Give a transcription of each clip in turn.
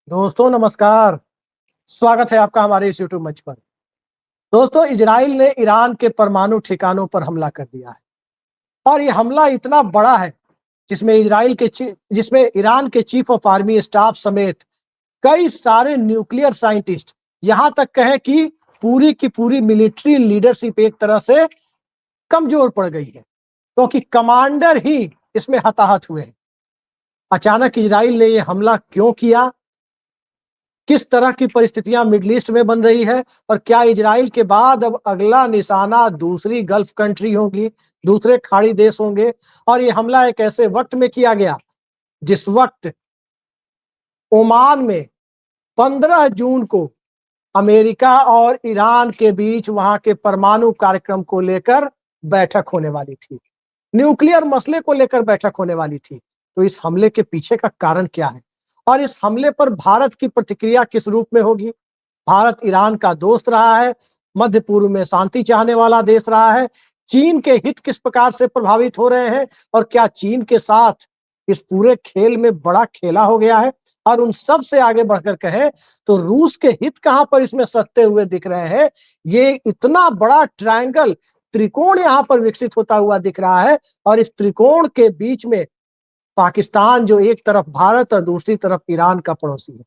दोस्तों नमस्कार। स्वागत है आपका हमारे इस यूट्यूब मंच पर। दोस्तों, इजराइल ने ईरान के परमाणु ठिकानों पर हमला कर दिया है और ये हमला इतना बड़ा है जिसमें ईरान के चीफ ऑफ आर्मी स्टाफ समेत कई सारे न्यूक्लियर साइंटिस्ट, यहां तक कहें कि पूरी की पूरी मिलिट्री लीडरशिप एक तरह से कमजोर पड़ गई है, क्योंकि कमांडर ही इसमें हताहत हुए हैं। अचानक इजराइल ने यह हमला क्यों किया, किस तरह की परिस्थितियां मिडिल ईस्ट में बन रही है और क्या इजराइल के बाद अब अगला निशाना दूसरी गल्फ कंट्री होगी, दूसरे खाड़ी देश होंगे। और ये हमला एक ऐसे वक्त में किया गया जिस वक्त ओमान में 15 जून को अमेरिका और ईरान के बीच वहां के परमाणु कार्यक्रम को लेकर बैठक होने वाली थी, न्यूक्लियर मसले को लेकर बैठक होने वाली थी। तो इस हमले के पीछे का कारण क्या है और इस हमले पर भारत की प्रतिक्रिया किस रूप में होगी? भारत ईरान का दोस्त रहा है, मध्य पूर्व में शांति चाहने वाला देश रहा है। चीन के हित किस प्रकार से प्रभावित हो रहे हैं और क्या चीन के साथ इस पूरे खेल में बड़ा खेला हो गया है? और उन सब से आगे बढ़कर कहें तो रूस के हित कहां पर इसमें सटते हुए दिख रहे हैं? ये इतना बड़ा ट्रायंगल, त्रिकोण यहां पर विकसित होता हुआ दिख रहा है और इस त्रिकोण के बीच में पाकिस्तान, जो एक तरफ भारत और दूसरी तरफ ईरान का पड़ोसी है।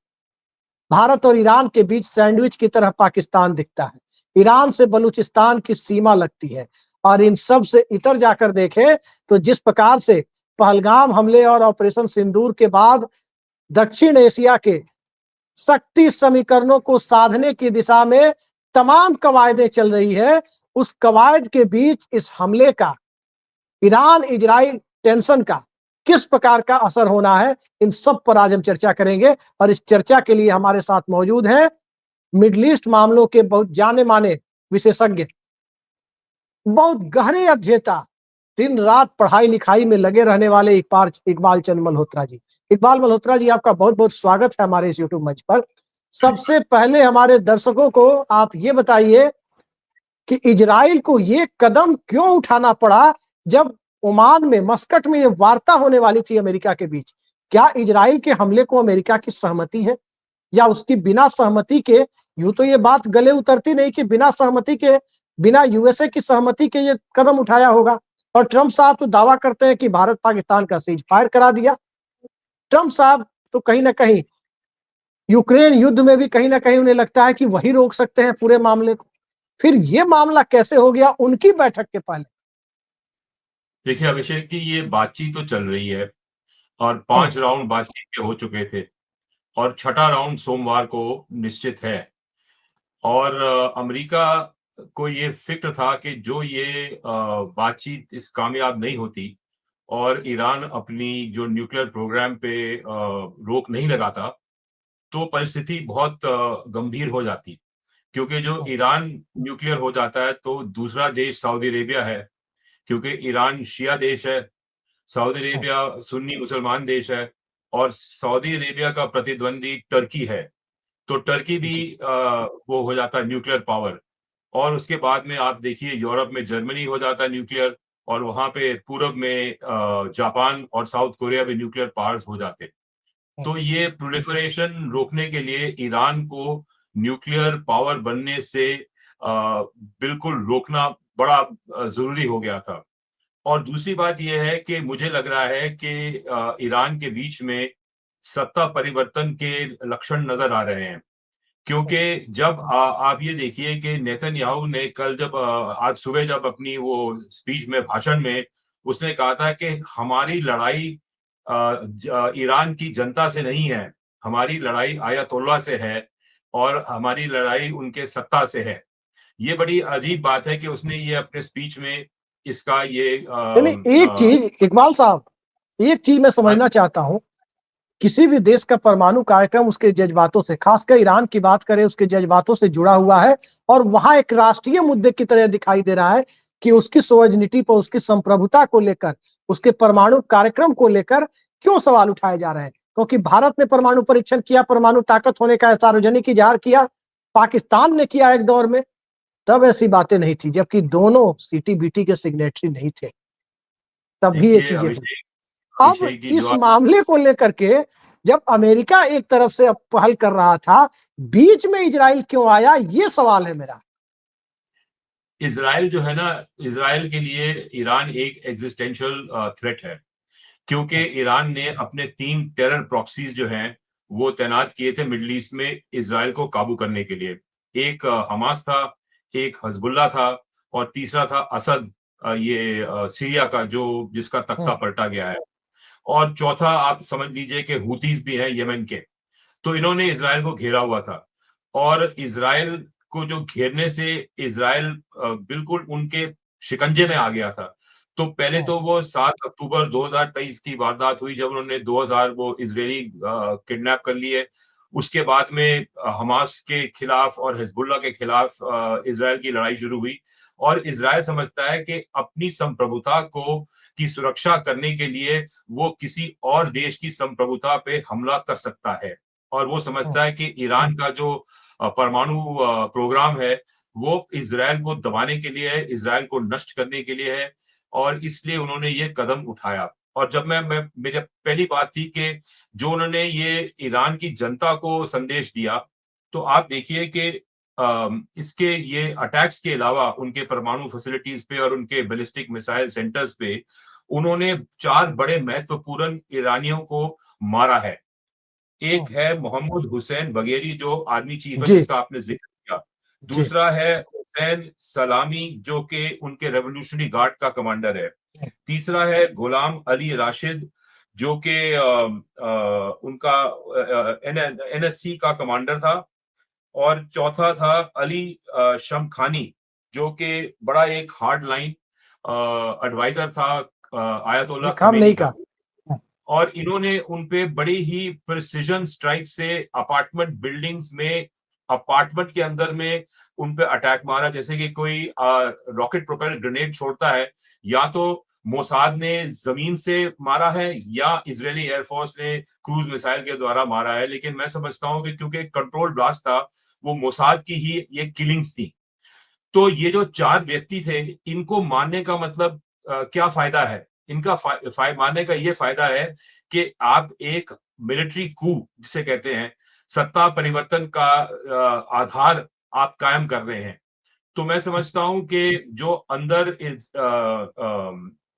भारत और ईरान के बीच सैंडविच की तरह पाकिस्तान दिखता है। ईरान से बलूचिस्तान की सीमा लगती है और इन सब से इतर जाकर देखें तो जिस प्रकार से पहलगाम हमले और ऑपरेशन सिंदूर के बाद दक्षिण एशिया के शक्ति समीकरणों को साधने की दिशा में तमाम कवायदें चल रही है, उस कवायद के बीच इस हमले का, ईरान इजराइल टेंशन का किस प्रकार का असर होना है, इन सब पर आज हम चर्चा करेंगे। और इस चर्चा के लिए हमारे साथ मौजूद हैं मिडिल ईस्ट मामलों के बहुत जाने माने विशेषज्ञ, बहुत गहरे अध्येता, दिन रात पढ़ाई लिखाई में लगे रहने वाले इकबाल चंद मल्होत्रा जी। इकबाल मल्होत्रा जी, आपका बहुत बहुत स्वागत है हमारे इस यूट्यूब मंच पर। सबसे पहले हमारे दर्शकों को आप ये बताइए कि इजराइल को ये कदम क्यों उठाना पड़ा जब ओमान में, मस्कट में ये वार्ता होने वाली थी अमेरिका के बीच? क्या इजराइल के हमले को अमेरिका की सहमति है या उसकी बिना सहमति के? यूं तो ये बात गले उतरती नहीं कि बिना सहमति के, बिना यूएसए की सहमति के ये कदम उठाया होगा। और ट्रंप साहब तो दावा करते हैं कि भारत पाकिस्तान का सीज फायर करा दिया। ट्रंप साहब तो कहीं ना कहीं यूक्रेन युद्ध में भी कहीं ना कहीं उन्हें लगता है कि वही रोक सकते हैं पूरे मामले को। फिर ये मामला कैसे हो गया उनकी बैठक के पहले? देखिए अभिषेक जी, ये बातचीत तो चल रही है और हम्म, 5 राउंड बातचीत के हो चुके थे और छठा राउंड सोमवार को निश्चित है। और अमेरिका को ये फ़िक्र था कि जो ये बातचीत इस कामयाब नहीं होती और ईरान अपनी जो न्यूक्लियर प्रोग्राम पे रोक नहीं लगाता, तो परिस्थिति बहुत गंभीर हो जाती। क्योंकि जो हम्म, ईरान न्यूक्लियर हो जाता है तो दूसरा देश सऊदी अरेबिया है, क्योंकि ईरान शिया देश है, सऊदी हम्म, अरेबिया सुन्नी मुसलमान देश है और सऊदी अरेबिया का प्रतिद्वंदी टर्की है। तो टर्की भी जी, वो हो जाता है न्यूक्लियर पावर। और उसके बाद में आप देखिए यूरोप में जर्मनी हो जाता है न्यूक्लियर और वहाँ पे पूरब में जापान और साउथ कोरिया भी न्यूक्लियर पावर्स हो जाते। हम्म, तो ये प्रोलिफरेशन रोकने के लिए ईरान को न्यूक्लियर पावर बनने से बिल्कुल रोकना बड़ा ज़रूरी हो गया था। और दूसरी बात ये है कि मुझे लग रहा है कि ईरान के बीच में सत्ता परिवर्तन के लक्षण नज़र आ रहे हैं। हम्म, क्योंकि जब आप ये देखिए कि नेतन्याहू ने कल जब आज सुबह जब अपनी वो स्पीच में, भाषण में उसने कहा था कि हमारी लड़ाई ईरान की जनता से नहीं है, हमारी लड़ाई आयतुल्लाह से है और हमारी लड़ाई उनके सत्ता से है। ये बड़ी अजीब बात है कि उसने ये अपने स्पीच में इसका ये नहीं, एक चीज इकबाल साहब, एक चीज मैं हाँ समझना चाहता हूं। किसी भी देश का परमाणु कार्यक्रम उसके जज्बातों से, खासकर ईरान की बात करें, उसके जज्बातों से जुड़ा हुआ है और वहां एक राष्ट्रीय मुद्दे की तरह दिखाई दे रहा है कि उसकी सोवरेनिटी पर, उसकी संप्रभुता को लेकर, उसके परमाणु कार्यक्रम को लेकर क्यों सवाल उठाए जा रहे हैं? क्योंकि भारत ने परमाणु परीक्षण किया, परमाणु ताकत होने का सार्वजनिक इजहार किया, पाकिस्तान ने किया एक दौर में, तब ऐसी बातें नहीं थी, जबकि दोनों सीटीबीटी के सिग्नेटरी नहीं थे, तब भी ये देखिए चीजें हुई। अभिषेक अब अभिषेक जी जो इस आप मामले को लेकर के जब अमेरिका एक तरफ से पहल कर रहा था, बीच में इजराइल क्यों आया? ये सवाल है मेरा। इज़राइल जो है ना, इज़राइल के लिए ईरान एक एक्जिस्टेंशियल थ्रेट है। क्योंकि ईरान ने अपने 3 टेरर प्रॉक्सीज़ जो हैं, वो तैनात किए थे मिडल ईस्ट में इज़राइल को काबू करने के लिए। एक हमास था, एक हिज़्बुल्लाह था और तीसरा था असद सीरिया का जो जिसका तख्ता हुँ, पलटा गया है। और चौथा आप समझ लीजिए कि हूथीज़ भी हैं यमन के। तो इन्होंने इज़राइल को घेरा हुआ था और इज़राइल को जो घेरने से इज़राइल बिल्कुल उनके शिकंजे में आ गया था। तो पहले हुँ, तो वो 7 अक्टूबर 2023 की वारदात हुई जब उन्होंने 2000 वो इज़राइली किडनैप कर लिए। उसके बाद में हमास के खिलाफ और हिज़्बुल्लाह के खिलाफ इज़राइल की लड़ाई शुरू हुई और इज़राइल समझता है कि अपनी संप्रभुता को की सुरक्षा करने के लिए वो किसी और देश की संप्रभुता पे हमला कर सकता है। और वो हुँ, समझता है कि ईरान का जो परमाणु प्रोग्राम है, वो इज़राइल को दबाने के लिए है, इज़राइल को नष्ट करने के लिए है और इसलिए उन्होंने ये कदम उठाया। और जब मैं मेरी पहली बात थी कि जो उन्होंने ये ईरान की जनता को संदेश दिया, तो आप देखिए कि इसके ये अटैक्स के अलावा उनके परमाणु फैसिलिटीज़ पे और उनके बैलिस्टिक मिसाइल सेंटर्स पे, उन्होंने 4 बड़े महत्वपूर्ण ईरानियों को मारा है। हुँ। एक है मोहम्मद हुसैन बगेरी जो आर्मी चीफ है जी, जिसका आपने ज़िक्र किया। जी। दूसरा है हुसैन सलामी जो कि उनके रेवोल्यूशनरी गार्ड का कमांडर है। हुँ, तीसरा है गुलाम अली राशिद जो कि उनका एन एनएससी का कमांडर था और चौथा था अली शमखानी जो कि बड़ा एक हार्ड लाइन एडवाइज़र था जी, आयतुल्लाह खामनेई खमेनी का। का। हुँ, और इन्होंने उन पे बड़ी ही प्रिसिजन स्ट्राइक से अपार्टमेंट बिल्डिंग्स में अपार्टमेंट के अंदर में उन पे अटैक मारा जैसे कि कोई रॉकेट प्रोपेल्ड ग्रेनेड छोड़ता है या तो मोसाद ने जमीन से मारा है या इजरायली एयरफोर्स ने क्रूज मिसाइल के द्वारा मारा है लेकिन मैं समझता हूं कि क्योंकि कंट्रोल ब्लास्ट था वो मोसाद की ही ये किलिंग्स थी तो ये जो 4 व्यक्ति थे, इनको मानने का मतलब क्या फ़ायदा है? इनका मानने का ये फ़ायदा है कि आप एक मिलिट्री कू जिसे कहते हैं, सत्ता परिवर्तन का आधार आप कायम कर रहे हैं। तो मैं समझता हूँ कि जो अंदर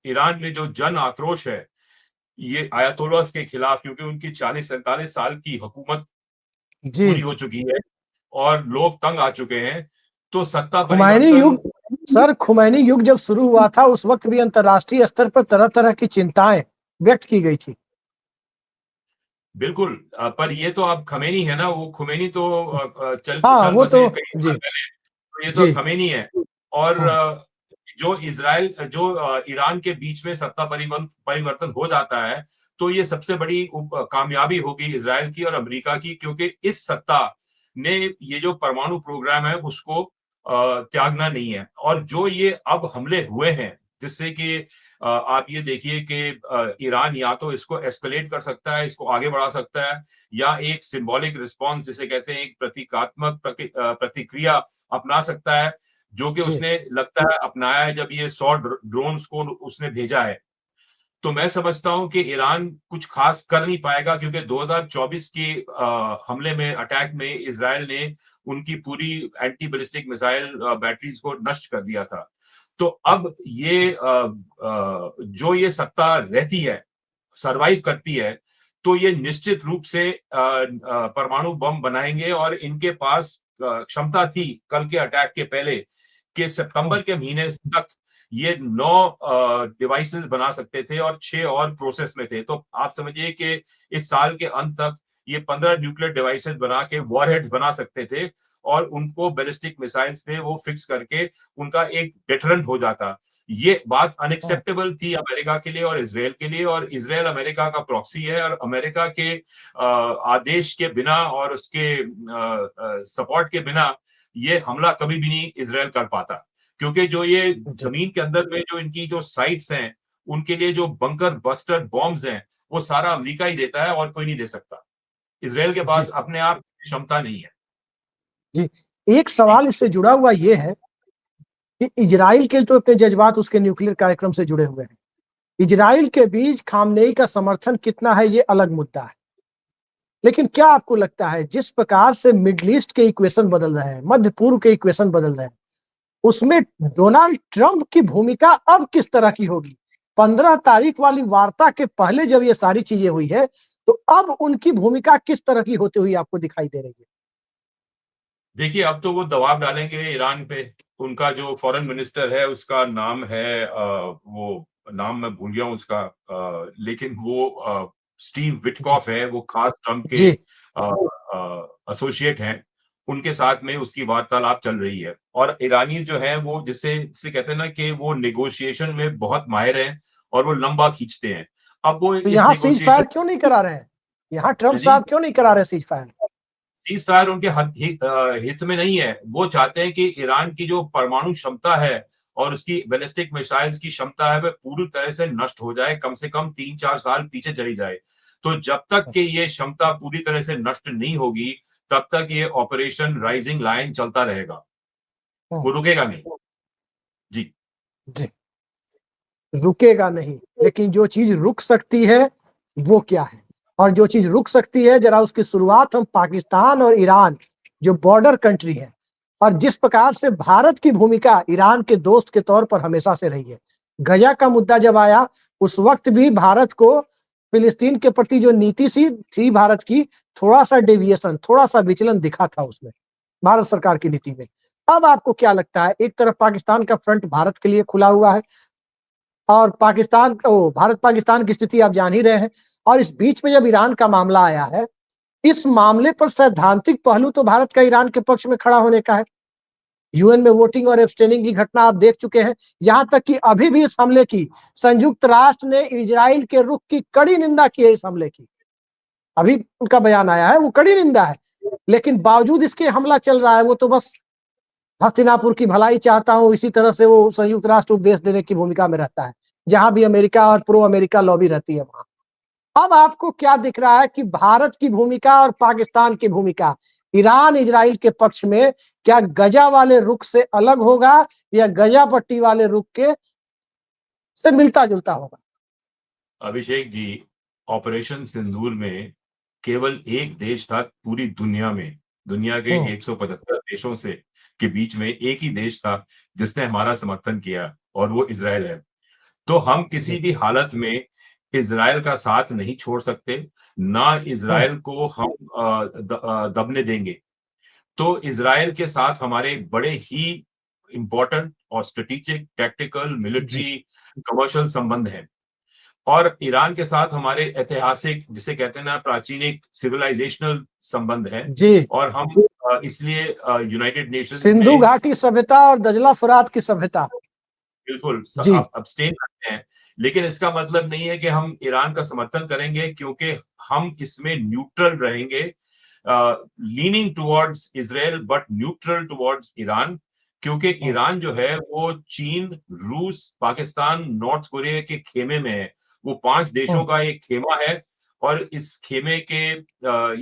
ईरान में जो जन आक्रोश है, ये अयातोल्लाहs के खिलाफ क्योंकि उनकी 40-47 साल की हुकूमत जी। पूरी हो चुकी है और लोग तंग आ चुके हैं। तो सत्ता खुमैनी परिवर्तन युग सर, खुमैनी युग जब शुरू हुआ था, उस वक़्त भी अंतर्राष्ट्रीय स्तर पर तरह-तरह की चिंताएँ व्यक्त की गई थी। बिल्कुल पर ये तो अब खमेनी है ना, वो खुमैनी तो चल हाँ, चल वो बसे तो कई साल जी, पहले, तो ये तो जी। खमेनी है। और हुँ, जो ईरान के बीच में सत्ता परिवर्तन हो जाता है, तो ये सबसे बड़ी कामयाबी होगी इज़राइल की और अमेरिका की क्योंकि इस सत्ता ने ये जो परमाणु प्रोग्राम है उसको त्यागना नहीं है। और जो ये अब हमले हुए हैं, जिससे कि आप ये देखिए कि ईरान या तो इसको एस्केलेट कर सकता है, इसको आगे बढ़ा सकता है या एक सिंबॉलिक रिस्पॉन्स जिसे कहते हैं एक प्रतीकात्मक प्रतिक्रिया अपना सकता है, जो कि जी। उसने लगता है अपनाया है जब ये 100 ड्रोन्स को उसने भेजा है। तो मैं समझता हूँ कि ईरान कुछ खास कर नहीं पाएगा क्योंकि 2024 के हमले में अटैक में इज़राइल ने उनकी पूरी एंटी बैलिस्टिक मिसाइल बैटरीज़ को नष्ट कर दिया था। तो अब जो ये सत्ता रहती है, सर्वाइव करती है, तो ये निश्चित रूप से परमाणु बम बनाएँगे और इनके पास क्षमता थी कल के अटैक के पहले कि हुँ, सितंबर के महीने तक ये 9 डिवाइसेस बना सकते थे और 6 और प्रोसेस में थे। तो आप समझिए कि इस साल के अंत तक ये 15 न्यूक्लियर डिवाइसेस बना के वॉरहेड्स बना सकते थे और उनको बैलिस्टिक मिसाइल्स में वो फिक्स करके उनका एक डिटरेंट हो जाता। ये बात हुँ, अनएक्सेप्टेबल थी अमेरिका के लिए और इज़राइल के लिए और इज़राइल अमेरिका का प्रॉक्सी है और अमेरिका के आदेश के बिना और उसके सपोर्ट के बिना ये हमला कभी भी नहीं इज़राइल कर पाता। क्योंकि जो ये जी, ज़मीन के अंदर में जो इनकी जो साइट्स हैं, उनके लिए जो बंकर बस्टर बॉम्ब्स हैं, वो सारा अमेरिका ही देता है और कोई नहीं दे सकता। इज़राइल के जी, पास अपने आप क्षमता नहीं है। जी। एक सवाल इससे जुड़ा हुआ ये है कि इज़राइल के तो अपने जज़्बात उसके न्यूक्लियर कार्यक्रम से जुड़े हुए हैं। इज़राइल के बीच खामनेई का समर्थन कितना है, ये अलग मुद्दा है। लेकिन क्या आपको लगता है जिस प्रकार से मिडल ईस्ट के इक्वेशन बदल रहे हैं, मध्य पूर्व के इक्वेशन बदल रहे हैं, उसमें डोनाल्ड ट्रंप की भूमिका अब किस तरह की होगी? 15 तारीख वाली वार्ता के पहले जब ये सारी चीजें हुई है, तो अब उनकी भूमिका किस तरह की होती हुई आपको दिखाई दे रही है? देखिए, अब तो वो दबाव डालेंगे ईरान पे। उनका जो फॉरेन मिनिस्टर है उसका नाम है वो नाम मैं भूल गया हूँ उसका, लेकिन वो स्टीव जी, विटकॉफ है, वो खास ट्रंप के जी, एसोसिएट हैं। उनके साथ में उसकी वार्तालाप चल रही है और ईरानी जो है वो जिसे कहते हैं ना कि वो नेगोशिएशन में बहुत माहिर हैं और वो लंबा खींचते हैं। अब वो तो इस यहाँ सीज नेगोशिएशन फायर क्यों नहीं करा रहे हैं? यहाँ ट्रंप जी साहब क्यों नहीं करा रहे सीज फायर? सीज़फायर उनके हित में नहीं है। वो चाहते हैं कि ईरान की जो परमाणु क्षमता है और उसकी बैलिस्टिक मिसाइल्स की क्षमता है, वह पूरी तरह से नष्ट हो जाए, कम से कम 3-4 साल पीछे चली जाए। तो जब तक कि ये क्षमता पूरी तरह से नष्ट नहीं होगी, तब तक ये ऑपरेशन राइजिंग लायन चलता रहेगा। हम्म, वो रुकेगा नहीं। जी। जी, रुकेगा नहीं, लेकिन जो चीज रुक सकती है वो क्या है? और जो चीज रुक सकती है, जरा उसकी शुरुआत हम पाकिस्तान और ईरान, जो बॉर्डर कंट्री है, और जिस प्रकार से भारत की भूमिका ईरान के दोस्त के तौर पर हमेशा से रही है। गजा का मुद्दा जब आया, उस वक्त भी भारत को फिलिस्तीन के प्रति जो नीति सी थी भारत की, थोड़ा सा डेविएशन, थोड़ा सा विचलन दिखा था उसमें, भारत सरकार की नीति में। अब आपको क्या लगता है, एक तरफ पाकिस्तान का फ्रंट भारत के लिए खुला हुआ है, और पाकिस्तान ओ भारत पाकिस्तान की स्थिति आप जान ही रहे हैं, और इस बीच में जब ईरान का मामला आया है, इस मामले पर सैद्धांतिक पहलू तो भारत का ईरान के पक्ष में खड़ा होने का है। यूएन में वोटिंग और एब्सटेनिंग की घटना आप देख चुके हैं। यहां तक कि अभी भी इस हमले की संयुक्त राष्ट्र ने इजराइल के रुख की कड़ी निंदा की है, इस हमले की अभी उनका बयान आया है, वो कड़ी निंदा है। लेकिन बावजूद इसके हमला चल रहा है, वो तो बस हस्तिनापुर की भलाई चाहता हूं, इसी तरह से वो संयुक्त राष्ट्र उपदेश देने की भूमिका में रहता है, जहां भी अमेरिका और प्रो अमेरिका लॉबी रहती है वहां। अब आपको क्या दिख रहा है कि भारत की भूमिका और पाकिस्तान की भूमिका ईरान इजराइल के पक्ष में क्या गजा वाले रुख से अलग होगा, या गजा पट्टी वाले रुख के से मिलता जुलता होगा? अभिषेक जी, ऑपरेशन सिंदूर में केवल एक देश था पूरी दुनिया में, दुनिया के हम्म, 175 देशों से के बीच में एक ही देश था जिसने हमारा समर्थन किया और वो इज़राइल है। तो हम किसी जी, भी हालत में इज़राइल का साथ नहीं छोड़ सकते, ना हम्म, इज़राइल को हम दबने देंगे। तो इज़राइल के साथ हमारे बड़े ही इम्पोर्टेंट और स्ट्रैटेजिक, टैक्टिकल, जी, मिलिट्री, कमर्शियल संबंध हैं। और ईरान के साथ हमारे ऐतिहासिक जिसे कहते हैं ना प्राचीनिक सिविलाइजेशनल संबंध हैं जी। और हम इसलिए यूनाइटेड नेशंस सिंधु में घाटी सभ्यता और दजला फुरात की सभ्यता। बिल्कुल जी, अब्सटेन करते हैं। लेकिन इसका मतलब नहीं है कि हम ईरान का समर्थन करेंगे क्योंकि हम इसमें न्यूट्रल रहेंगे, leaning towards Israel but neutral towards Iran, क्योंकि हम्म, ईरान जो है वो चीन, रूस, पाकिस्तान, नॉर्थ कोरिया के खेमे में है। वो 5 देशों हम्म, का एक खेमा है और इस खेमे के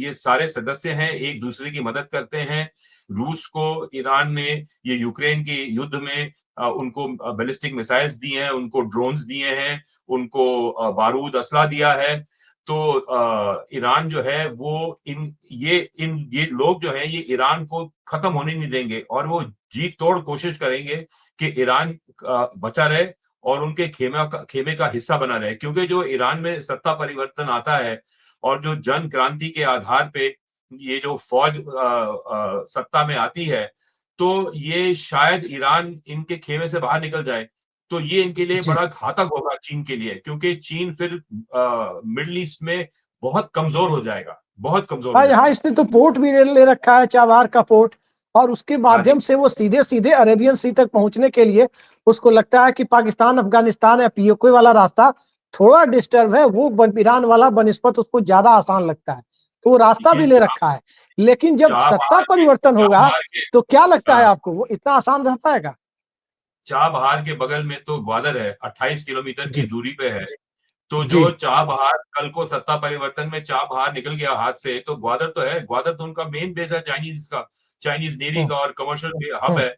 ये सारे सदस्य हैं, एक दूसरे की मदद करते हैं। रूस को ईरान ने ये यूक्रेन के युद्ध में उनको बैलिस्टिक मिसाइल्स दी हैं, उनको ड्रोन्स दिए हैं, उनको बारूद असला दिया है। तो ईरान जो है वो ये लोग जो हैं ये ईरान को खत्म होने नहीं देंगे और वो जी तोड़ कोशिश करेंगे कि ईरान बचा रहे और उनके खेमे का हिस्सा बना रहे, क्योंकि जो ईरान में सत्ता परिवर्तन आता है और जो जन क्रांति के आधार पे ये जो फौज सत्ता में आती है, तो ये शायद ईरान इनके खेमे से बाहर निकल जाए। तो ये इनके लिए जी। बड़ा घातक होगा चीन के लिए, क्योंकि चीन फिर मिडल ईस्ट में बहुत कमज़ोर हो जाएगा, बहुत कमज़ोर हो हाँ, यहाँ जाएगा। इसने तो पोर्ट भी ले रखा है, चाबार का पोर्ट, और उसके हाँ जी, माध्यम से वो सीधे सीधे अरेबियन सी तक पहुंचने के लिए उसको लगता है कि पाकिस्तान अफगानिस्तान या पीओके वाला रास्ता थोड़ा डिस्टर्ब है, वो ईरान वाला बनिस्बत उसको ज्यादा आसान लगता है, तो वो रास्ता भी देखिए ले रखा है। लेकिन जब सत्ता चाबहार के परिवर्तन होगा, चाबहार के तो क्या लगता है हाँ, आपको, वो इतना आसान रह पाएगा? चाबहार के बगल में तो ग्वादर है, 28 किलोमीटर की जी, दूरी पे है। तो जी, जो चाबहार कल को सत्ता परिवर्तन में चाबहार निकल गया हाथ से, तो ग्वादर तो है, ग्वादर तो उनका मेन बेस है चाइनीज का, चाइनीज नेवी हम्म, का और कमर्शियल हब हम्म, है।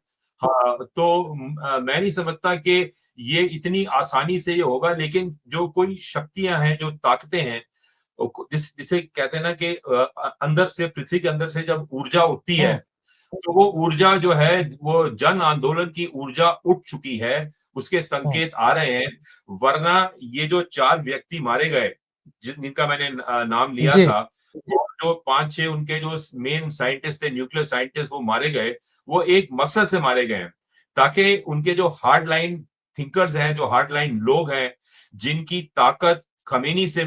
हाँ, तो मैं नहीं समझता कि ये इतनी आसानी से ये होगा, लेकिन जो कोई शक्तियां हैं, जो ताकतें हैं, जिसे कहते हैं ना कि अंदर से, पृथ्वी के अंदर से जब ऊर्जा उठती है, हम्म, तो वो ऊर्जा जो है वो जन आंदोलन की ऊर्जा उठ चुकी है, उसके हम्म, संकेत आ रहे हैं। वरना ये जो 4 व्यक्ति मारे गए, जिनका मैंने नाम लिया जी था, और जो 5-6 उनके जो मेन साइंटिस्ट थे, न्यूक्लियर साइंटिस्ट, वो मारे गए, वो एक मकसद से मारे गए हैं, ताकि उनके जो हार्ड लाइन थिंकर्स हैं, जो हार्ड लाइन लोग हैं, जिनकी ताकत खमेनी से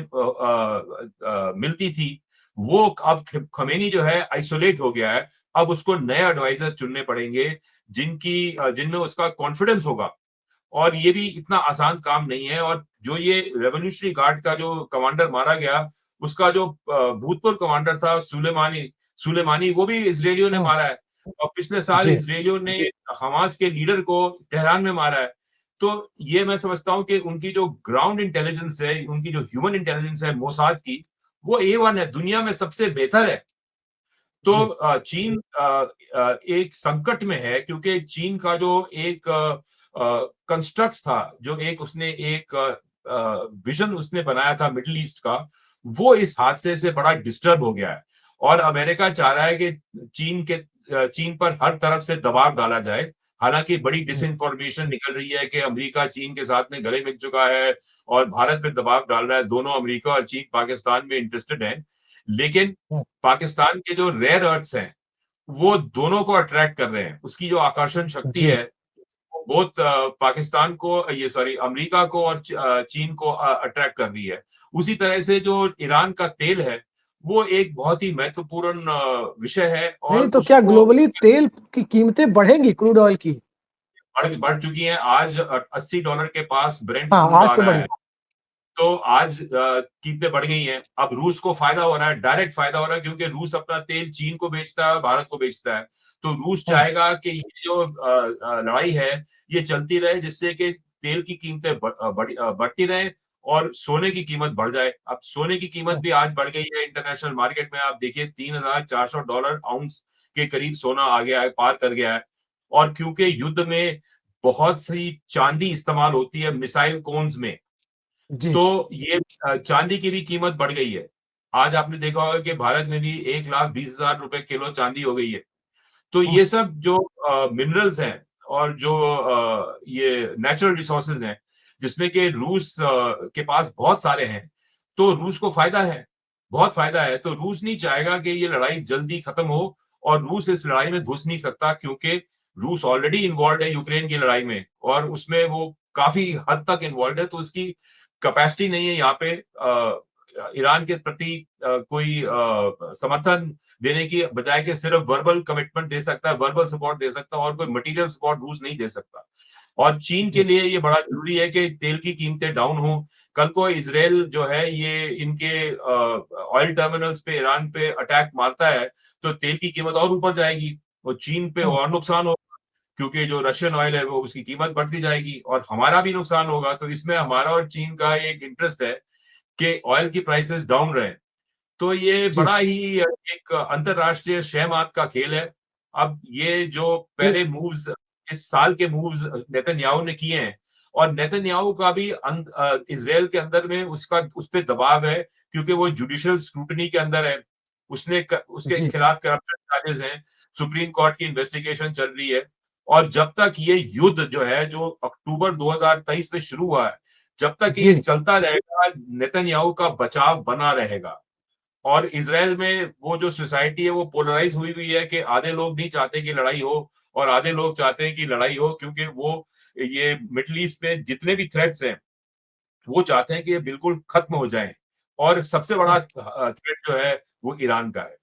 मिलती थी, वो अब खमेनी जो है आइसोलेट हो गया है। अब उसको नए एडवाइजर्स चुनने पड़ेंगे, जिनमें उसका कॉन्फिडेंस होगा। और ये भी इतना आसान काम नहीं है। और जो ये रेवोल्यूशनरी गार्ड का जो कमांडर मारा गया, उसका जो भूतपूर्व कमांडर था सुलेमानी सुलेमानी वो भी इसराइलियों ने हम्म, मारा है। और पिछले साल जी इसराइलियों ने हमास के लीडर को तेहरान में मारा है। तो ये मैं समझता हूँ कि उनकी जो ग्राउंड इंटेलिजेंस है, उनकी जो ह्यूमन इंटेलिजेंस है मोसाद की, वो A1 है, दुनिया में सबसे बेहतर है। तो जी चीन एक संकट में है, क्योंकि चीन का जो एक कंस्ट्रक्ट था, जो एक उसने एक विजन उसने बनाया था मिडिल ईस्ट का, वो इस हादसे से बड़ा डिस्टर्ब हो गया है। और अमेरिका चाह रहा है कि चीन पर हर तरफ से दबाव डाला जाए। हालांकि बड़ी जी डिसइंफॉर्मेशन निकल रही है कि अमेरिका चीन के साथ में गले मिल चुका है और भारत पे दबाव डाल रहा है। दोनों, अमेरिका और चीन, पाकिस्तान में इंटरेस्टेड हैं। लेकिन हम्म, पाकिस्तान के जो रेयर अर्थ्स हैं, वो दोनों को अट्रैक्ट कर रहे हैं। उसकी जो आकर्षण शक्ति जी है, वो बहुत पाकिस्तान को, ये सॉरी, अमेरिका को और चीन को अट्रैक्ट कर रही है। उसी तरह से जो ईरान का तेल है, वो एक बहुत ही महत्वपूर्ण विषय है। और नहीं तो क्या उसको ग्लोबली तेल की कीमतें बढ़ेंगी, क्रूड ऑयल की? बढ़ बढ़ चुकी हैं। आज $80 के पास ब्रेंट हाँ क्रूड आज आ तो रहा बढ़ी। है। तो आज कीमतें बढ़ गई हैं। अब रूस को फायदा हो रहा है, डायरेक्ट फायदा हो रहा है, क्योंकि रूस अपना तेल चीन को बेचता है, भारत को बेचता है। तो रूस हम्म, चाहेगा कि ये जो लड़ाई है, ये चलती रहे, जिससे कि तेल की कीमतें बढ़ती रहे और सोने की कीमत बढ़ जाए। अब सोने की कीमत हम्म, भी आज बढ़ गई है। इंटरनेशनल मार्केट में आप देखिए, $3,400 आउंस के करीब सोना आ गया है, पार कर गया है। और क्योंकि युद्ध में बहुत सी चांदी इस्तेमाल होती है मिसाइल कोन्स में, जी तो ये चांदी की भी कीमत बढ़ गई है। आज आपने देखा होगा कि भारत में भी 1,20,000 रुपए किलो चांदी हो गई है। तो हम्म, ये सब जो मिनरल्स हैं और जो ये नेचुरल रिसोर्सेज हैं, जिसमें कि रूस के पास बहुत सारे हैं, तो रूस को फायदा है, बहुत फायदा है। तो रूस नहीं चाहेगा कि ये लड़ाई जल्दी खत्म हो। और रूस इस लड़ाई में घुस नहीं सकता, क्योंकि रूस ऑलरेडी इन्वॉल्व है यूक्रेन की लड़ाई में, और उसमें वो काफी हद तक इन्वॉल्व है। तो उसकी कैपेसिटी नहीं है यहाँ पे ईरान के प्रति कोई समर्थन देने की बजाय के सिर्फ वर्बल कमिटमेंट दे सकता है, वर्बल सपोर्ट दे सकता है, और कोई मटेरियल सपोर्ट रूस नहीं दे सकता। और चीन के जी लिए ये बड़ा जरूरी है कि तेल की कीमतें डाउन हो। कल को इसराइल जो है ये इनके ऑयल टर्मिनल्स पे, ईरान पे अटैक मारता है, तो तेल की कीमत और ऊपर जाएगी और चीन पे हम्म, और नुकसान होगा, क्योंकि जो रशियन ऑयल है वो उसकी कीमत बढ़ती जाएगी और हमारा भी नुकसान होगा। तो इसमें हमारा और चीन का एक इंटरेस्ट है कि ऑयल की प्राइसेस डाउन रहे। तो ये जी बड़ा ही एक अंतरराष्ट्रीय शहमात का खेल है। अब ये जो नहीं, पहले मूव्स, इस साल के मूव्स नेतन्याहू ने किए हैं, और नेतन्याहू का भी इजराइल के अंदर में उसका उस पे दबाव है, क्योंकि वो जुडिशियल स्क्रूटनी के अंदर है। उसके जी खिलाफ करप्शन चार्जेस हैं, सुप्रीम कोर्ट की इन्वेस्टिगेशन चल रही है। और जब तक ये युद्ध जो है, जो अक्टूबर 2023 में शुरू हुआ है, जब तक ये जी चलता रहेगा, नेतन्याहू का बचाव बना रहेगा। और इसराइल में वो जो सोसाइटी है, वो पोलराइज हुई हुई है कि आधे लोग नहीं चाहते कि लड़ाई हो, और आधे लोग चाहते हैं कि लड़ाई हो, क्योंकि वो ये मिडल ईस्ट में जितने भी थ्रेट्स हैं, वो चाहते हैं कि ये बिल्कुल खत्म हो जाएं। और सबसे बड़ा हम्म, थ्रेट जो है वो ईरान का है।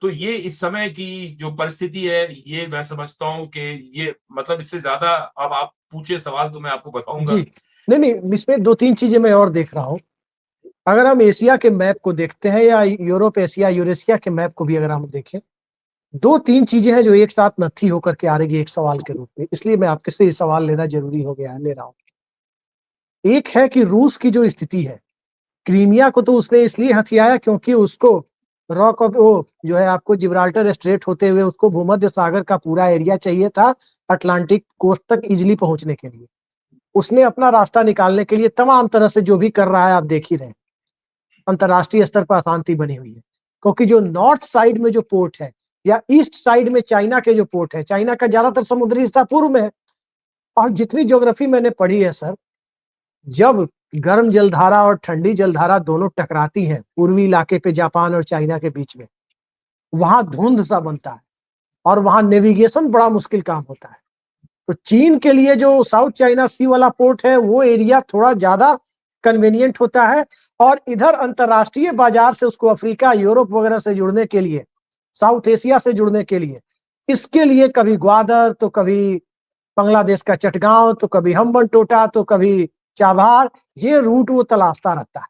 तो ये इस समय की जो परिस्थिति है, ये मैं समझता हूं कि ये, मतलब इससे ज्यादा अब आप पूछे सवाल तो मैं आपको जी बताऊंगा। नहीं नहीं, इसमें दो तीन चीजें मैं और देख रहा हूँ। अगर हम एशिया के मैप को देखते हैं या यूरोप एशिया यूरेशिया के मैप को भी अगर हम देखें, दो तीन चीजें हैं जो एक साथ नत्थी होकर के आ रही है एक सवाल के रूप में, इसलिए मैं आपके से ये सवाल लेना जरूरी हो गया है, ले रहा हूँ। एक है कि रूस की जो स्थिति है, क्रीमिया को तो उसने इसलिए हथियाया क्योंकि उसको रॉक ऑफ वो जो है आपको जिब्राल्टर स्ट्रेट होते हुए उसको भूमध्य सागर का पूरा एरिया चाहिए था, अटलांटिक कोस्ट तक इजिली पहुंचने के लिए। उसने अपना रास्ता निकालने के लिए तमाम तरह से जो भी कर रहा है आप देख ही रहे हैं। अंतर्राष्ट्रीय स्तर पर अशांति बनी हुई है। क्योंकि जो नॉर्थ साइड में जो पोर्ट है या ईस्ट साइड में चाइना के जो पोर्ट है, चाइना का ज्यादातर समुद्री हिस्सा पूर्व में है। और जितनी ज्योग्राफी मैंने पढ़ी है सर, जब गर्म जलधारा और ठंडी जलधारा दोनों टकराती हैं पूर्वी इलाके पे जापान और चाइना के बीच में, वहां धुंध सा बनता है और वहां नेविगेशन बड़ा मुश्किल काम होता है। तो चीन के लिए जो साउथ चाइना सी वाला पोर्ट है, वो एरिया थोड़ा ज्यादा कन्वीनियंट होता है। और इधर अंतर्राष्ट्रीय बाजार से उसको अफ्रीका, यूरोप वगैरह से जुड़ने के लिए, साउथ एशिया से जुड़ने के लिए, इसके लिए कभी ग्वादर, तो कभी बांग्लादेश का चटगांव, तो कभी हम्बनटोटा, तो कभी चाबहार, ये रूट वो तलाशता रहता है।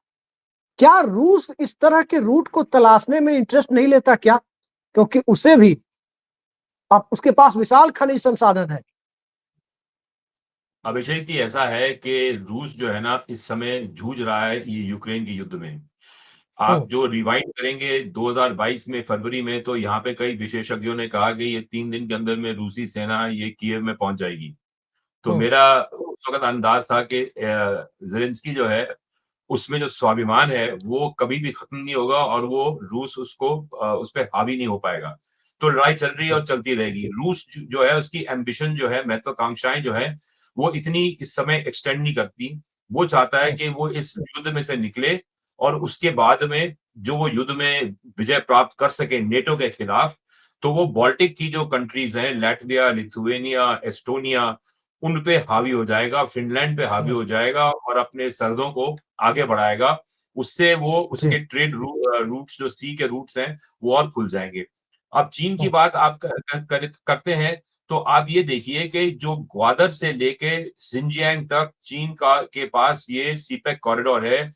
क्या रूस इस तरह के रूट को तलाशने में इंटरेस्ट नहीं लेता क्या? क्योंकि उसे भी, अब उसके पास विशाल खनिज संसाधन है। अभिषेक जी, ऐसा है कि रूस जो है ना इस समय जूझ रहा है ये यूक्रेन के युद्ध में। आप जो रिवाइंड करेंगे 2022 में फरवरी में, तो यहाँ पे कई विशेषज्ञों ने कहा कि ये 3 दिन के अंदर में रूसी सेना ये कीव में पहुंच जाएगी। तो मेरा उस वक्त अंदाज था कि ज़ेलेंस्की जो है उसमें जो स्वाभिमान है वो कभी भी खत्म नहीं होगा और वो रूस उसको उस पे हावी नहीं हो पाएगा। तो लड़ाई चल रही है और चलती रहेगी। रूस जो है उसकी एम्बिशन जो है, महत्वाकांक्षाएं जो है, वो इतनी इस समय एक्सटेंड नहीं करती। वो चाहता है कि वो इस युद्ध में से निकले और उसके बाद में जो वो युद्ध में विजय प्राप्त कर सके नेटो के खिलाफ, तो वो बाल्टिक की जो कंट्रीज हैं, लातविया, लिथुआनिया, एस्टोनिया, उन पे हावी हो जाएगा, फिनलैंड पे हावी हो जाएगा और अपने सरहदों को आगे बढ़ाएगा। उससे वो जी, उसके ट्रेड रूट्स जो सी के रूट्स हैं, वो और खुल जाएंगे। अब चीन की हम्म, बात आप करते हैं, तो आप ये देखिए कि जो ग्वादर से लेके शिनजियांग तक चीन का के पास ये सीपेक कॉरिडोर है।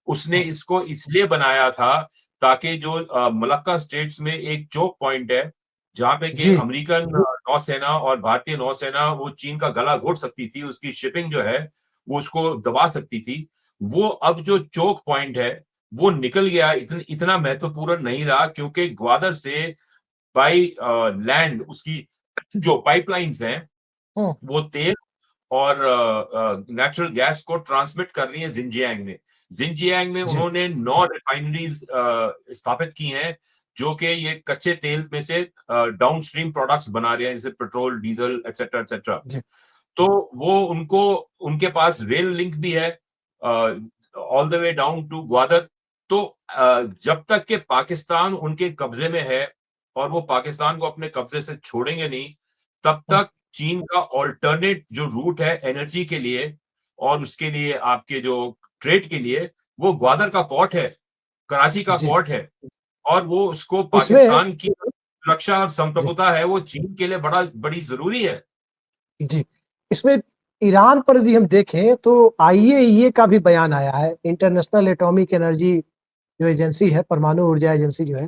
उसने हम्म, इसको इसलिए बनाया था ताकि जो मलक्का स्टेट्स में एक चोक पॉइंट है, जहाँ पे कि जी, अमेरिकन नौसेना और भारतीय नौसेना वो चीन का गला घोट सकती थी, उसकी शिपिंग जो है वो उसको दबा सकती थी। वो अब जो चोक पॉइंट है वो निकल गया, इतना महत्वपूर्ण नहीं रहा, क्योंकि ग्वादर से बाई लैंड उसकी जो पाइपलाइंस हैं हम्म, वो तेल और नेचुरल गैस को ट्रांसमिट कर रही है जिनजियांग में। जिनजियांग में जी, उन्होंने 9 रिफाइनरीज स्थापित की हैं, जो कि ये कच्चे तेल में से डाउन स्ट्रीम प्रोडक्ट्स बना रहे हैं, जैसे पेट्रोल, डीजल, एक्सेट्रा एक्सेट्रा। जी, तो वो उनको उनके पास रेल लिंक भी है all the way down to Gwadar. तो जब तक कि पाकिस्तान उनके कब्जे में है और वो पाकिस्तान को अपने कब्जे से छोड़ेंगे नहीं, तब हम्म, तक चीन का ऑल्टरनेट जो रूट है एनर्जी के लिए और उसके लिए आपके जो ट्रेड के लिए, वो ग्वादर का पोर्ट है, कराची का जी। पोर्ट है। और वो उसको इसमें, पाकिस्तान की सुरक्षा और जी, संप्रभुता है, वो चीन के लिए बड़ी जरूरी है। जी, इसमें ईरान पर यदि हम देखें तो आईएईए का भी बयान आया है, इंटरनेशनल एटॉमिक एनर्जी जो एजेंसी है, परमाणु ऊर्जा एजेंसी जो है,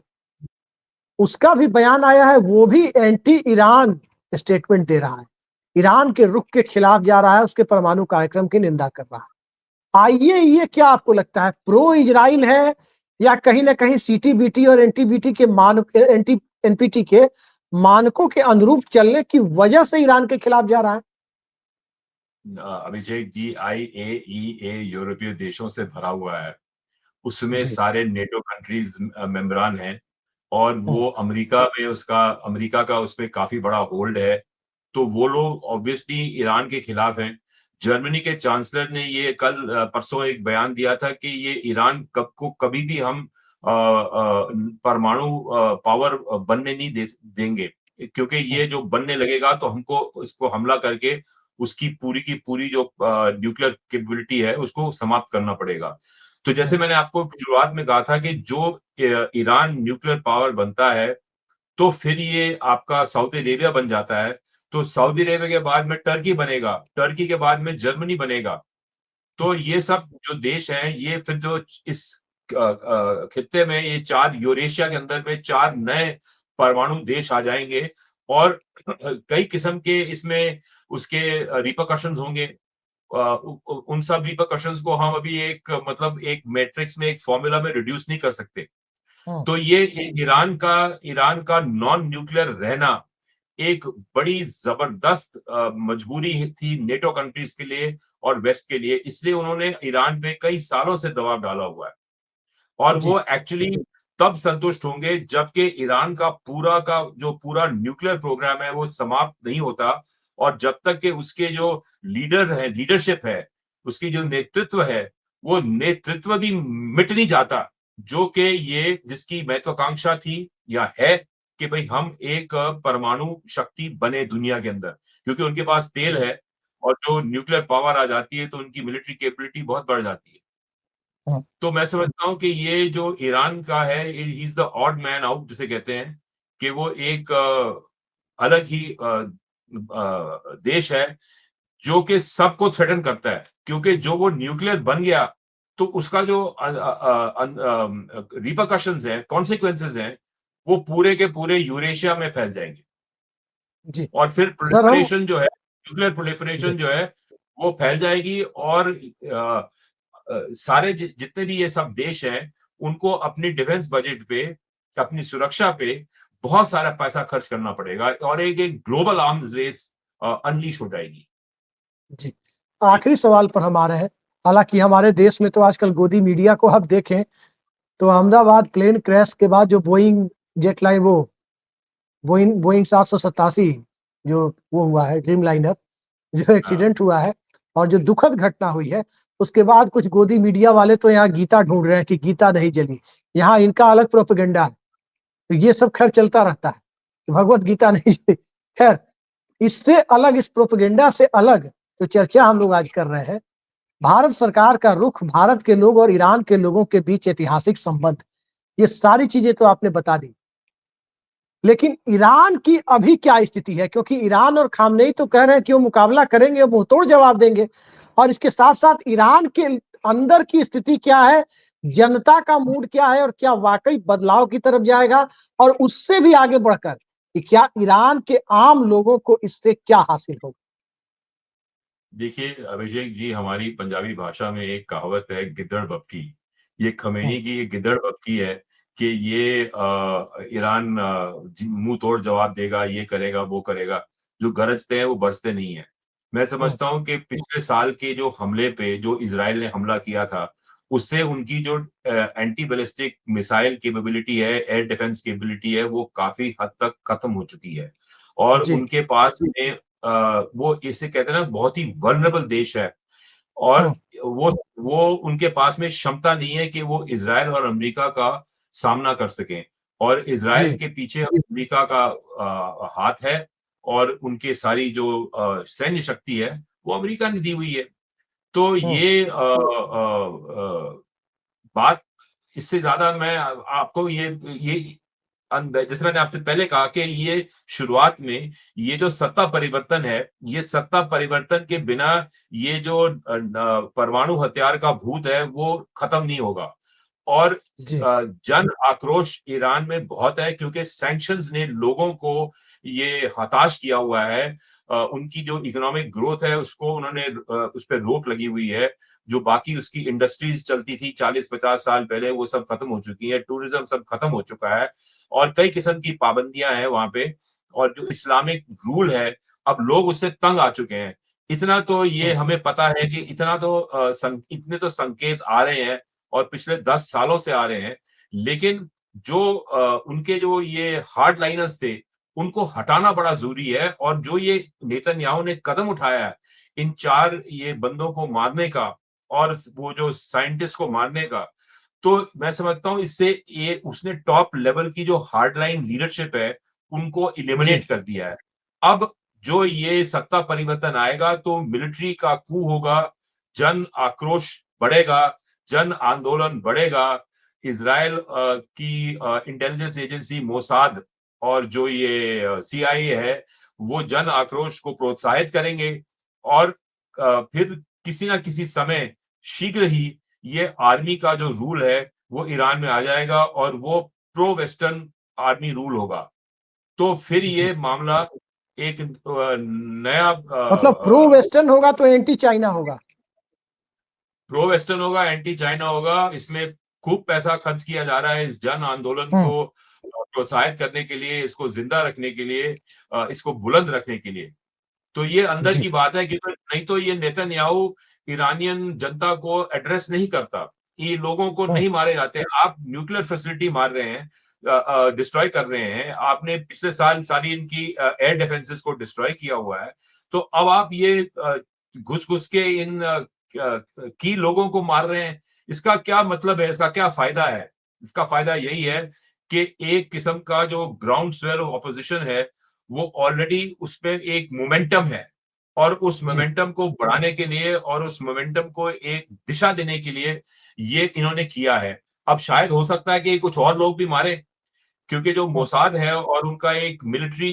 उसका भी बयान आया है। वो भी एंटी ईरान स्टेटमेंट दे रहा है, ईरान के रुख के खिलाफ जा रहा है, उसके परमाणु कार्यक्रम की निंदा कर रहा है। आईएईए क्या आपको लगता है, प्रो इजराइल है या कहीं ना कहीं सीटीबीटी और एनटीबीटी के मान एनटी एनपीटी के मानकों के अनुरूप चलने की वजह से ईरान के खिलाफ जा रहा है? अभिषेक जी, आईएईए यूरोपीय देशों से भरा हुआ है। उसमें जी, सारे नेटो कंट्रीज मेंबरान हैं और हम्म, वो अमेरिका का उसपे काफी बड़ा होल्ड है। तो वो लोग ऑब्वियसली ईरान के खिलाफ हैं। जर्मनी के चांसलर ने ये कल परसों एक बयान दिया था कि ये ईरान कभी भी हम परमाणु पावर बनने नहीं देंगे, क्योंकि हम्म, ये जो बनने लगेगा तो हमको इसको हमला करके उसकी पूरी की पूरी जो न्यूक्लियर कैपेबिलिटी है उसको समाप्त करना पड़ेगा। तो जैसे हम्म, मैंने आपको शुरुआत में कहा था कि जो ईरान न्यूक्लियर पावर बनता है, तो फिर ये आपका सऊदी अरेबिया बन जाता है। तो सऊदी अरेबिया के बाद में टर्की बनेगा, टर्की के बाद में जर्मनी बनेगा। तो ये सब जो देश हैं, ये फिर जो इस खित्ते में ये 4 यूरेशिया के अंदर में 4 नए परमाणु देश आ जाएंगे और कई किस्म के इसमें उसके रिपरकशंस होंगे। उन सब रिपरकशंस को हम अभी एक मतलब एक मैट्रिक्स में, एक फॉर्मूला में रिड्यूस नहीं कर सकते। हम्म, तो ये ईरान का नॉन न्यूक्लियर रहना एक बड़ी जबरदस्त मजबूरी थी नेटो कंट्रीज के लिए और वेस्ट के लिए, इसलिए उन्होंने ईरान पे कई सालों से दबाव डाला हुआ है। और जी, वो एक्चुअली तब संतुष्ट होंगे जबकि ईरान का जो पूरा न्यूक्लियर प्रोग्राम है वो समाप्त नहीं होता, और जब तक कि उसके जो लीडरशिप है, उसकी जो नेतृत्व है, वो नेतृत्व भी मिट नहीं जाता, जो कि ये जिसकी महत्वाकांक्षा थी या है कि भाई हम एक परमाणु शक्ति बने दुनिया के अंदर, क्योंकि उनके पास तेल जी, है, और जो न्यूक्लियर पावर आ जाती है तो उनकी मिलिट्री कैपेबिलिटी बहुत बढ़ जाती है। हाँ, तो मैं समझता हूँ कि ये जो ईरान का है, he is the odd man out जिसे कहते हैं, कि वो एक अलग ही देश है जो कि सबको थ्रेटन करता है, क्योंकि जो वो न्यूक्लियर बन गया तो उसका जो रिपरकशंस हैं, कॉन्सिक्वेंसेस हैं, वो पूरे के पूरे यूरेशिया में फैल जाएंगे, जी। और फिर सर हम प्रोलिफरेशन जो है, न्यूक्लियर जी, प्रोलिफरेशन जो है, वो फैल जाएगी, और सारे जितने भी ये सब देश हैं, उनको अपनी डिफेंस बजट पे, अपनी सुरक्षा पे बहुत सारा पैसा खर्च करना पड़ेगा, और एक ग्लोबल आर्म्स रेस अनलीश हो जाएगी। जी। जी। आखिरी सवाल पर हम आ रहे हैं। हालाँकि हमारे देश में तो आजकल गोदी मीडिया को आप देखें, तो अहमदाबाद प्लेन क्रैश के बाद जो बोइंग जेटलाइन वो बोइंग बोइंग 787 जो वो हुआ है ड्रीमलाइनर, जो हाँ। एक्सीडेंट हुआ है और जो दुखद घटना हुई है, उसके बाद कुछ गोदी मीडिया वाले तो यहाँ गीता ढूँढ रहे हैं कि गीता नहीं जली। यहाँ इनका अलग प्रोपेगेंडा है। तो ये सब ख़ैर चलता रहता है, कि भगवत गीता नहीं जली। ख़ैर, इससे अलग, इस प्रोपेगेंडा से अलग जो चर्चा हम लोग आज कर रहे हैं, भारत सरकार का रुख, भारत के लोग और ईरान के लोगों के बीच ऐतिहासिक संबंध, ये सारी चीज़ें तो आपने बता दी। लेकिन ईरान की अभी क्या स्थिति है? क्योंकि ईरान और खामनेई तो कह रहे हैं कि वो मुकाबला करेंगे, मुंहतोड़ जवाब देंगे और इसके साथ-साथ ईरान के अंदर की स्थिति क्या है? जनता का मूड क्या है और क्या वाक़ई बदलाव की तरफ जाएगा? और उससे भी आगे बढ़कर कि क्या ईरान के आम लोगों को इससे क्या हासिल होगा? देखिए अभिषेक जी, हमारी पंजाबी भाषा में एक कहावत है, गिद्दड़ बक्की। ये हुँ, खमेनी की ये गिद्दड़ बक्की है कि ये ईरान मुंह तोड़ जवाब देगा, ये करेगा, वो करेगा। जो गरजते हैं वो बरसते नहीं है। मैं हुँ, समझता हूँ कि पिछले साल के जो हमले पे जो इज़राइल ने हमला किया था, उससे उनकी जो एंटी बैलिस्टिक मिसाइल कैपेबिलिटी है, एयर डिफेंस कैपेबिलिटी है, वो काफ़ी हद तक खत्म हो चुकी है। और जी, उनके पास में वो इसे कहते हैं ना, बहुत ही वल्नरेबल देश है, और हुँ, वो उनके पास में क्षमता नहीं है कि वो इज़राइल और अमेरिका का सामना कर सकें, और इज़राइल जी, के पीछे अमेरिका का हाथ है, और उनकी सारी जो सैन्य शक्ति है, वो अमेरिका ने दी हुई है। तो हुँ, ये बात, इससे ज़्यादा मैं आपको ये जैसे मैंने आपसे पहले कहा कि ये शुरुआत में ये जो सत्ता परिवर्तन है, ये सत्ता परिवर्तन के बिना ये जो परमाणु हथियार का भूत है, वो खत्म नहीं होगा। और जी, जन आक्रोश ईरान में बहुत है, क्योंकि सैंक्शंस ने लोगों को ये हताश किया हुआ है। उनकी जो इकोनॉमिक ग्रोथ है, उसको उन्होंने उस पे रोक लगी हुई है। जो बाकी उसकी इंडस्ट्रीज़ चलती थी 40-50 साल पहले, वो सब खत्म हो चुकी है। टूरिज़्म सब खत्म हो चुका है, और कई किस्म की पाबंदियाँ हैं वहाँ पे, और जो इस्लामिक रूल है, अब लोग उससे तंग आ चुके हैं। इतना तो ये हुँ, हमें पता है कि इतने तो संकेत आ रहे हैं, और पिछले 10 सालों से आ रहे हैं। लेकिन जो उनके जो ये हार्डलाइनर्स थे, उनको हटाना बड़ा ज़रूरी है, और जो ये नेतन्याहू ने कदम उठाया है, इन 4 ये बंदों को मारने का, और वो जो साइंटिस्ट को मारने का, तो मैं समझता हूँ इससे ये उसने टॉप लेवल की जो हार्डलाइन लीडरशिप है, उनको जी, एलिमिनेट कर दिया है। अब जो ये सत्ता परिवर्तन आएगा तो मिलिट्री का कू होगा, जन आक्रोश बढ़ेगा, जन आंदोलन बढ़ेगा। इज़राइल की इंटेलिजेंस एजेंसी मोसाद, और जो ये सीआईए है, वो जन आक्रोश को प्रोत्साहित करेंगे, और फिर किसी न किसी समय शीघ्र ही ये आर्मी का जो रूल है, वो ईरान में आ जाएगा, और वो प्रो वेस्टर्न आर्मी रूल होगा। तो फिर जी। ये मामला एक नया मतलब प्रो वेस्टर्न होगा तो एंटी चाइना होगा। प्रो वेस्टर्न होगा, एंटी चाइना होगा। इसमें खूब पैसा खर्च किया जा रहा है इस जन आंदोलन हुँ, को प्रोत्साहित करने के लिए, इसको ज़िंदा रखने के लिए, इसको बुलंद रखने के लिए। तो ये अंदर जी, की बात है, क्योंकि नहीं तो ये नेतन्याहू ईरानियन जनता को एड्रेस नहीं करता। ये लोगों को हाँ, नहीं मारे जाते। आप न्यूक्लियर फैसिलिटी मार रहे हैं, डिस्ट्रॉय कर रहे हैं। आपने पिछले साल सारी इनकी एयर डिफेंसेस को डिस्ट्रॉय किया हुआ है। तो अब आप ये घुस-घुस के इन की लोगों को मार रहे हैं। इसका क्या मतलब है? इसका क्या फ़ायदा है? इसका फ़ायदा यही है कि एक किस्म का जो ग्राउंड स्वेल ऑफ ऑपोज़िशन है, वो ऑलरेडी उसमें एक मोमेंटम है और उस जी, मोमेंटम को बढ़ाने के लिए और उस मोमेंटम को एक दिशा देने के लिए ये इन्होंने किया है। अब शायद हो सकता है कि कुछ और लोग भी मारें, क्योंकि जो हाँ, मोसाद है और उनका एक मिलिट्री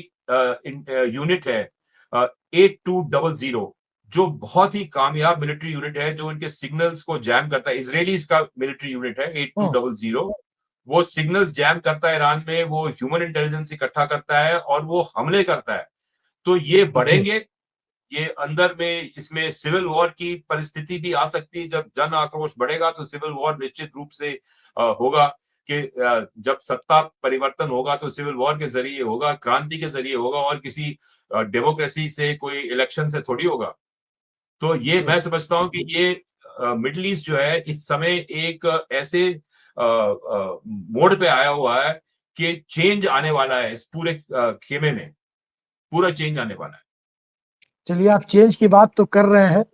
यूनिट है 8200, जो बहुत ही कामयाब मिलिट्री यूनिट है, जो इनके सिग्नल्स को जैम करता है। इज़राइलीज़ का मिलिट्री यूनिट है हाँ, 8200। वो सिग्नल्स जैम करता है ईरान में, वो ह्यूमन इंटेलिजेंस इकट्ठा करता है और वो हमले करता है। तो ये जी, बढ़ेंगे, ये अंदर में इसमें सिविल वॉर की परिस्थिति भी आ सकती है। जब जन आक्रोश बढ़ेगा तो सिविल वॉर निश्चित रूप से होगा कि जब सत्ता परिवर्तन होगा तो सिविल वॉर के ज़रिए होगा, क्रांति के ज़रिए होगा और किसी डेमोक्रेसी से कोई इलेक्शन से थोड़ी होगा। तो ये जी। मैं समझता हूँ कि ये मिडल ईस्ट जो है इस समय एक ऐसे मोड़ पे आया हुआ है कि चेंज आने वाला है इस पूरे खेमे में, पूरा चेंज आने वाला है। चलिए, आप चेंज की बात तो कर रहे हैं,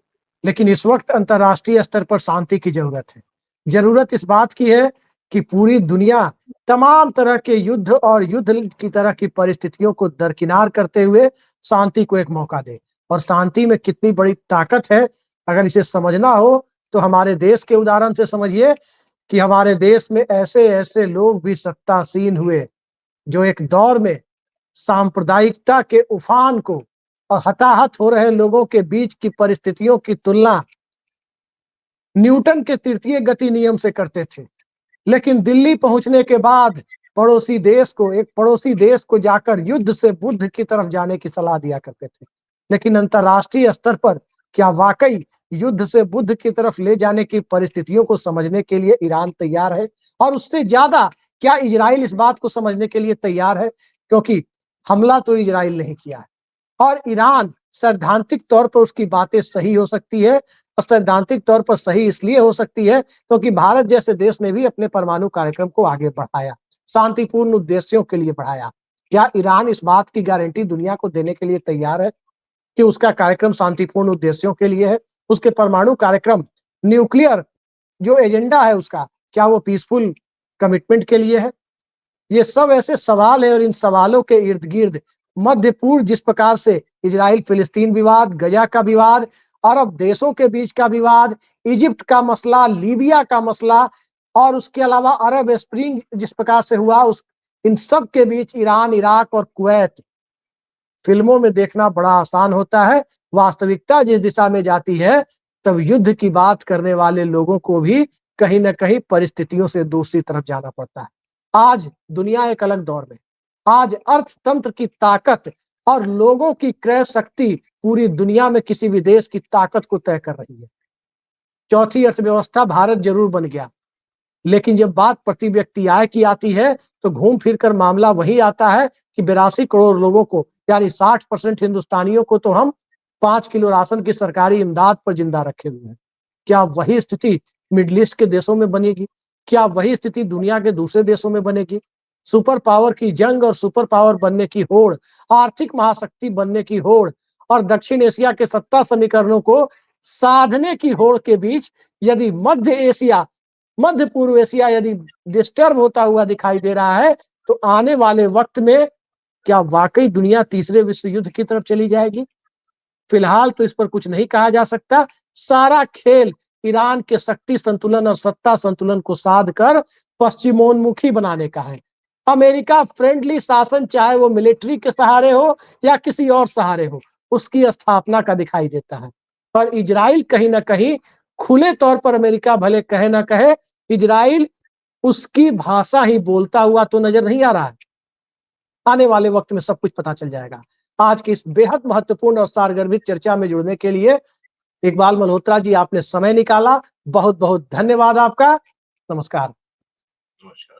लेकिन इस वक़्त अंतर्राष्ट्रीय स्तर पर शांति की ज़रूरत है। ज़रूरत इस बात की है कि पूरी दुनिया तमाम तरह के युद्ध और युद्ध की तरह की परिस्थितियों को दरकिनार करते हुए शांति को एक मौका दे। और शांति में कितनी बड़ी ताकत है, अगर इसे समझना हो, तो हमारे देश के उदाहरण से समझिए कि हमारे देश में ऐसे-ऐसे लोग भी सत्तासीन हुए, जो एक दौर में सांप्रदायिकता के उफान को और हताहत हो रहे लोगों के बीच की परिस्थितियों की तुलना न्यूटन के तृतीय गति नियम से करते थे। लेकिन दिल्ली पहुंचने के बाद एक पड़ोसी देश को जाकर युद्ध से बुद्ध की तरफ जाने की सलाह दिया करते थे। लेकिन अंतर्राष्ट्रीय स्तर पर क्या वाकई युद्ध से बुद्ध की तरफ ले जाने की परिस्थितियों को समझने के लिए ईरान तैयार है? और उससे ज्यादा क्या इजराइल इस बात को समझने के लिए तैयार है? क्योंकि हमला तो इजराइल ने ही किया है। और ईरान सैद्धांतिक तौर पर उसकी बातें सही हो सकती है और सैद्धांतिक तौर पर सही इसलिए हो सकती है क्योंकि भारत जैसे देश ने भी अपने परमाणु कार्यक्रम को आगे बढ़ाया, शांतिपूर्ण उद्देश्यों के लिए बढ़ाया। क्या ईरान इस बात की गारंटी दुनिया को देने के लिए तैयार है कि उसका कार्यक्रम शांतिपूर्ण उद्देश्यों के लिए है? उसके परमाणु कार्यक्रम, न्यूक्लियर जो एजेंडा है उसका, क्या वो पीसफुल कमिटमेंट के लिए है? ये सब ऐसे सवाल है और इन सवालों के इर्द-गिर्द मध्य पूर्व जिस प्रकार से इजराइल-फिलिस्तीन विवाद, गजा का विवाद, अरब देशों के बीच का विवाद, इजिप्ट का मसला, लीबिया का मसला और उसके अलावा अरब स्प्रिंग जिस प्रकार से हुआ उस इन सब के बीच ईरान, इराक और कुवैत फिल्मों में देखना बड़ा आसान होता है। वास्तविकता जिस दिशा में जाती है, तब युद्ध की बात करने वाले लोगों को भी कहीं न कहीं परिस्थितियों से दूसरी तरफ जाना पड़ता है। आज दुनिया एक अलग दौर में, आज अर्थतंत्र की ताकत और लोगों की क्रय शक्ति पूरी दुनिया में किसी भी देश की ताकत को तय कर रही है। चौथी अर्थव्यवस्था भारत ज़रूर बन गया, लेकिन जब बात प्रति व्यक्ति आय की आती है, तो घूम फिर कर मामला वही आता है कि 82 करोड़ लोगों को यानी 60% हिंदुस्तानियों को तो हम 5 किलो राशन की सरकारी इमदाद पर जिंदा रखे हुए हैं। क्या वही स्थिति मिडल ईस्ट के देशों में बनेगी? क्या वही स्थिति दुनिया के दूसरे देशों में बनेगी? सुपर पावर की जंग और सुपर पावर बनने की होड़, आर्थिक महाशक्ति बनने की होड़ और दक्षिण एशिया के सत्ता समीकरणों को साधने की होड़ के बीच यदि मध्य पूर्व एशिया यदि डिस्टर्ब होता हुआ दिखाई दे रहा है, तो आने वाले वक्त में क्या वाकई दुनिया तीसरे विश्व युद्ध की तरफ चली जाएगी? फिलहाल तो इस पर कुछ नहीं कहा जा सकता। सारा खेल ईरान के शक्ति संतुलन और सत्ता संतुलन को साध कर पश्चिमोन्मुखी बनाने का है। अमेरिका फ्रेंडली शासन चाहे वो मिलिट्री के सहारे हो या किसी और सहारे हो, उसकी स्थापना का दिखाई देता है। पर इजराइल कहीं न कहीं खुले तौर पर अमेरिका भले कहे ना कहे, इजराइल उसकी भाषा ही बोलता हुआ तो नजर नहीं आ रहा है। आने वाले वक्त में सब कुछ पता चल जाएगा। आज की इस बेहद महत्वपूर्ण और सारगर्भित चर्चा में जुड़ने के लिए इकबाल मल्होत्रा जी आपने समय निकाला। बहुत-बहुत धन्यवाद आपका। नमस्कार। नमस्कार।